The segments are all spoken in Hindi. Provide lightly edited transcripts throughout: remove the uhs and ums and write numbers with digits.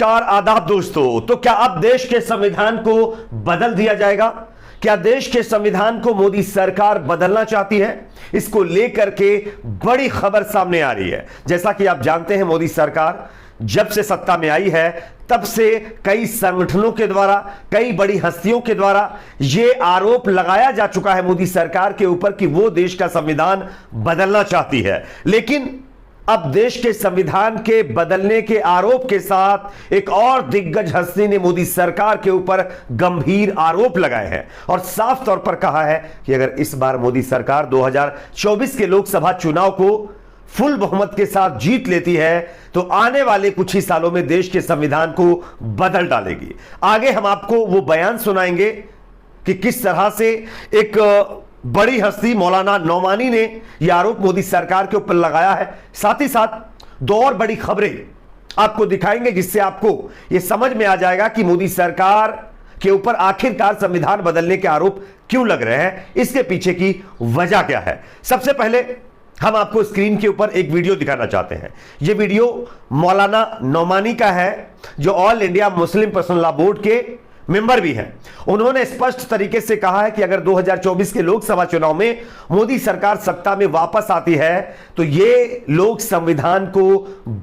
नमस्कार आदाब दोस्तों। तो क्या अब देश के संविधान को बदल दिया जाएगा? क्या देश के संविधान को मोदी सरकार बदलना चाहती है? इसको लेकर के बड़ी खबर सामने आ रही है। जैसा कि आप जानते हैं, मोदी सरकार जब से सत्ता में आई है तब से कई संगठनों के द्वारा, कई बड़ी हस्तियों के द्वारा यह आरोप लगाया जा चुका है मोदी सरकार के ऊपर कि वो देश का संविधान बदलना चाहती है। लेकिन अब देश के संविधान के बदलने के आरोप के साथ एक और दिग्गज हस्ती ने मोदी सरकार के ऊपर गंभीर आरोप लगाए हैं और साफ तौर पर कहा है कि अगर इस बार मोदी सरकार 2024 के लोकसभा चुनाव को फुल बहुमत के साथ जीत लेती है तो आने वाले कुछ ही सालों में देश के संविधान को बदल डालेगी। आगे हम आपको वो बयान सुनाएंगे कि किस तरह से एक बड़ी हस्ती मौलाना नौमानी ने यह आरोप मोदी सरकार के ऊपर लगाया है। साथ ही साथ दो और बड़ी खबरें आपको दिखाएंगे जिससे आपको यह समझ में आ जाएगा कि मोदी सरकार के ऊपर आखिरकार संविधान बदलने के आरोप क्यों लग रहे हैं, इसके पीछे की वजह क्या है। सबसे पहले हम आपको स्क्रीन के ऊपर एक वीडियो दिखाना चाहते हैं। यह वीडियो मौलाना नौमानी का है जो all India Muslim personal law board के मेंबर भी हैं। उन्होंने स्पष्ट तरीके से कहा है कि अगर 2024 के लोकसभा चुनाव में मोदी सरकार सत्ता में वापस आती है तो ये लोग संविधान को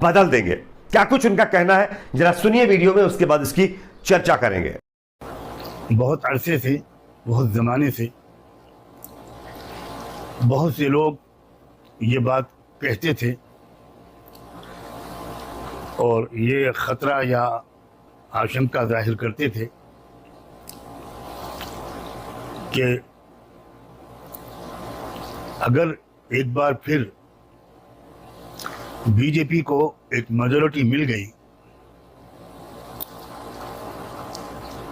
बदल देंगे। क्या कुछ उनका कहना है, जरा सुनिए वीडियो में, उसके बाद इसकी चर्चा करेंगे। बहुत अरसे से, बहुत जमाने से बहुत से लोग ये बात कहते थे और ये खतरा या आशंका जाहिर करते थे कि अगर एक बार फिर बीजेपी को एक मेजॉरिटी मिल गई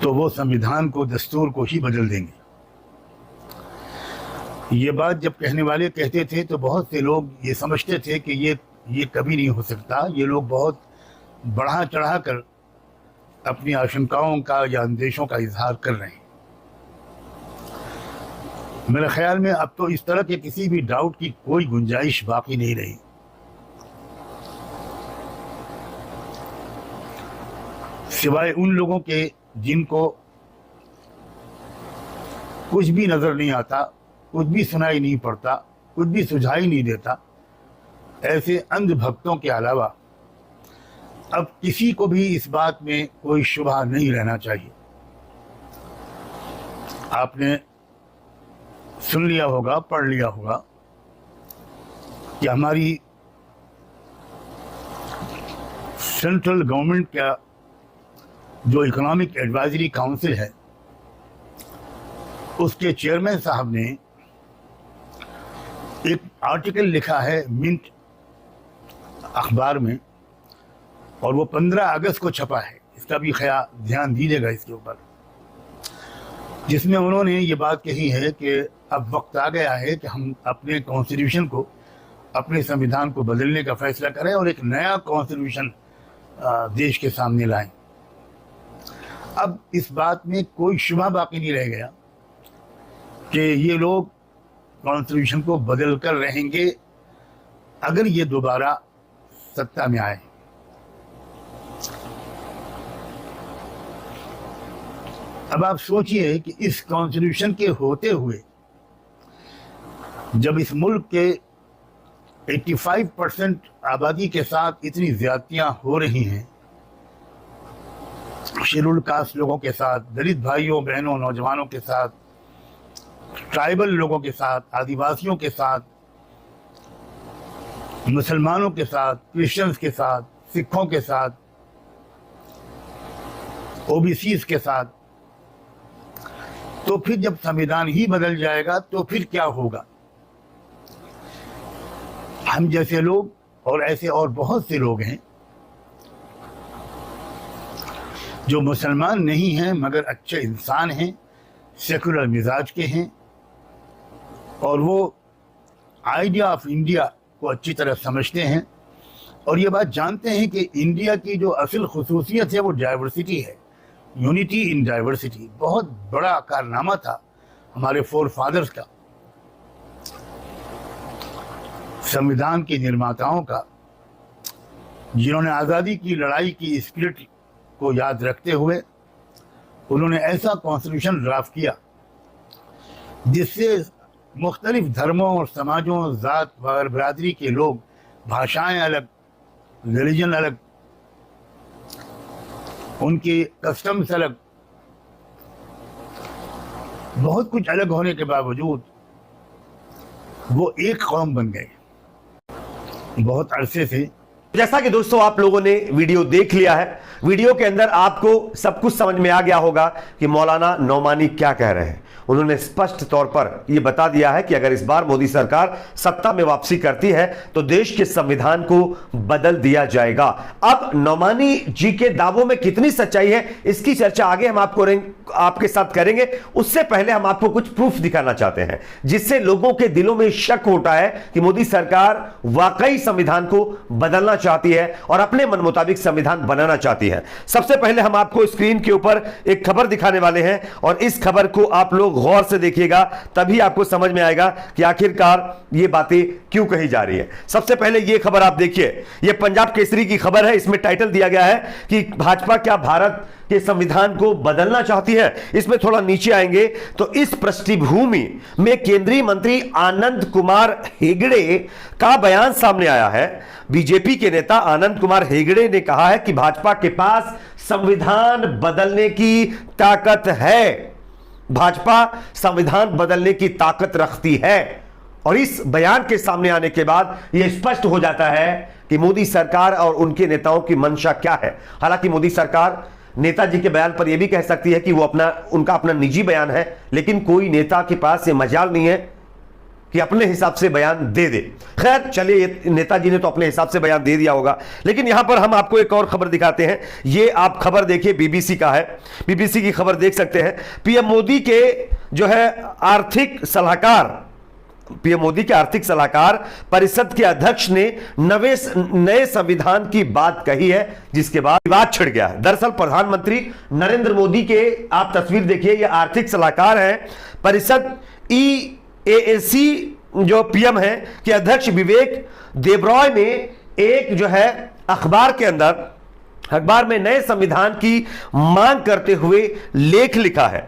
तो वो संविधान को, दस्तूर को ही बदल देंगे। ये बात जब कहने वाले कहते थे तो बहुत से लोग ये समझते थे कि ये कभी नहीं हो सकता। ये लोग बहुत बढ़ा चढ़ा कर अपनी आशंकाओं का या अंदेशों का इजहार कर रहे हैं। मेरे ख्याल में अब तो इस तरह के किसी भी डाउट की कोई गुंजाइश बाकी नहीं रही। सिवाय उन लोगों के जिनको कुछ भी नजर नहीं आता, कुछ भी सुनाई नहीं पड़ता, कुछ भी सुझाई नहीं देता, ऐसे अंधभक्तों के अलावा अब किसी को भी इस बात में कोई शुबहा नहीं रहना चाहिए। आपने सुन लिया होगा, पढ़ लिया होगा कि हमारी सेंट्रल गवर्नमेंट का जो इकोनॉमिक एडवाइजरी काउंसिल है उसके चेयरमैन साहब ने एक आर्टिकल लिखा है मिंट अखबार में और वो 15 अगस्त को छपा है। इसका भी ध्यान दीजिएगा इसके ऊपर, जिसमें उन्होंने ये बात कही है कि अब वक्त आ गया है कि हम अपने कॉन्स्टिट्यूशन को, अपने संविधान को बदलने का फैसला करें और एक नया कॉन्स्टिट्यूशन देश के सामने लाएं। अब इस बात में कोई शुबहा बाकी नहीं रह गया कि ये लोग कॉन्स्टिट्यूशन को बदल कर रहेंगे अगर ये दोबारा सत्ता में आए। अब आप सोचिए कि इस कॉन्स्टिट्यूशन के होते हुए जब इस मुल्क के 85% आबादी के साथ इतनी ज्यादतियां हो रही हैं, शेड्यूल्ड कास्ट लोगों के साथ, दलित भाइयों बहनों नौजवानों के साथ, ट्राइबल लोगों के साथ, आदिवासियों के साथ, मुसलमानों के साथ, क्रिश्चियंस के साथ, सिखों के साथ, ओबीसीज के साथ, तो फिर जब संविधान ही बदल जाएगा तो फिर क्या होगा? हम जैसे लोग और ऐसे और बहुत से लोग हैं जो मुसलमान नहीं हैं मगर अच्छे इंसान हैं, सेकुलर मिजाज के हैं और वो आइडिया ऑफ इंडिया को अच्छी तरह समझते हैं और ये बात जानते हैं कि इंडिया की जो असल खुसूसियत है वो डाइवर्सिटी है, यूनिटी इन डाइवर्सिटी। बहुत बड़ा कारनामा था हमारे फोर फादर्स का, संविधान के निर्माताओं का, जिन्होंने आज़ादी की लड़ाई की स्पिरिट को याद रखते हुए उन्होंने ऐसा कॉन्स्टिट्यूशन ड्राफ्ट किया जिससे मुख्तलिफ धर्मों और समाजों, ज़ात और बरादरी के लोग, भाषाएं अलग, रिलीजन अलग, उनके कस्टम्स अलग, बहुत कुछ अलग होने के बावजूद वो एक कौम बन गए। बहुत अरसे से जैसा कि दोस्तों आप लोगों ने वीडियो देख लिया है, वीडियो के अंदर आपको सब कुछ समझ में आ गया होगा कि मौलाना नौमानी क्या कह रहे हैं। उन्होंने स्पष्ट तौर पर यह बता दिया है कि अगर इस बार मोदी सरकार सत्ता में वापसी करती है तो देश के संविधान को बदल दिया जाएगा। अब नौमानी जी के दावों में कितनी सच्चाई है इसकी चर्चा आगे हम आपके साथ करेंगे। उससे पहले हम आपको कुछ प्रूफ दिखाना चाहते हैं जिससे लोगों के दिलों में शक होता है कि मोदी सरकार वाकई संविधान को बदलना चाहती है और अपने मन मुताबिक संविधान बनाना चाहती है। सबसे पहले हम आपको स्क्रीन के ऊपर एक खबर दिखाने वाले हैं और इस खबर को आप लोग गौर से देखिएगा, तभी आपको समझ में आएगा कि आखिरकार ये बातें क्यों कही जा रही है। सबसे पहले ये खबर आप देखिए, ये पंजाब केसरी की खबर है। इसमें टाइटल दिया गया है कि भाजपा क्या भारत के संविधान को बदलना चाहती है। इसमें थोड़ा नीचे आएंगे तो इस पृष्ठभूमि में केंद्रीय मंत्री आनंद कुमार हेगड़े का बयान सामने आया है। बीजेपी के नेता आनंद कुमार हेगड़े ने कहा है कि भाजपा के पास संविधान बदलने की ताकत है, भाजपा संविधान बदलने की ताकत रखती है। और इस बयान के सामने आने के बाद यह स्पष्ट हो जाता है कि मोदी सरकार और उनके नेताओं की मंशा क्या है। हालांकि मोदी सरकार नेताजी के बयान पर यह भी कह सकती है कि वो उनका अपना निजी बयान है, लेकिन कोई नेता के पास ये मजाल नहीं है कि अपने हिसाब से बयान दे दे। खैर चलिए, नेताजी ने तो अपने हिसाब से बयान दे दिया होगा, लेकिन यहां पर हम आपको एक और खबर दिखाते हैं। ये आप खबर देखिए, बीबीसी का है, बीबीसी की खबर देख सकते हैं। पीएम मोदी के जो है आर्थिक सलाहकार, पीएम मोदी के आर्थिक सलाहकार परिषद के अध्यक्ष ने नए संविधान की बात कही है, जिसके बाद विवाद छिड़ गया है। दरअसल प्रधानमंत्री नरेंद्र मोदी के आप तस्वीर देखिए, ये आर्थिक सलाहकार हैं परिषद EAC जो पीएम है के अध्यक्ष विवेक देबरॉय ने एक जो है अखबार में नए संविधान की मांग करते हुए लेख लिखा है।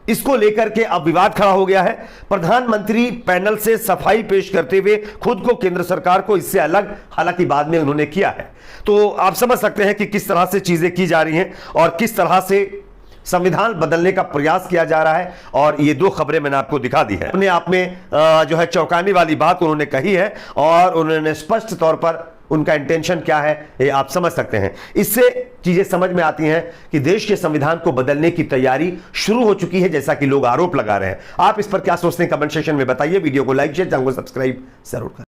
इसको लेकर के अब विवाद खड़ा हो गया है। प्रधानमंत्री पैनल से सफाई पेश करते हुए खुद को केंद्र सरकार को इससे अलग हालांकि बाद में उन्होंने किया है। तो आप समझ सकते हैं कि किस तरह से चीजें की जा रही हैं और किस तरह से संविधान बदलने का प्रयास किया जा रहा है। और ये दो खबरें मैंने आपको दिखा दी है। अपने आप में जो है चौंकाने वाली बात उन्होंने कही है और उन्होंने स्पष्ट तौर पर उनका इंटेंशन क्या है ये आप समझ सकते हैं। इससे चीजें समझ में आती हैं कि देश के संविधान को बदलने की तैयारी शुरू हो चुकी है, जैसा कि लोग आरोप लगा रहे हैं। आप इस पर क्या सोचते हैं कमेंट सेक्शन में बताइए। वीडियो को लाइक शेयर, चैनल को सब्सक्राइब जरूर करें।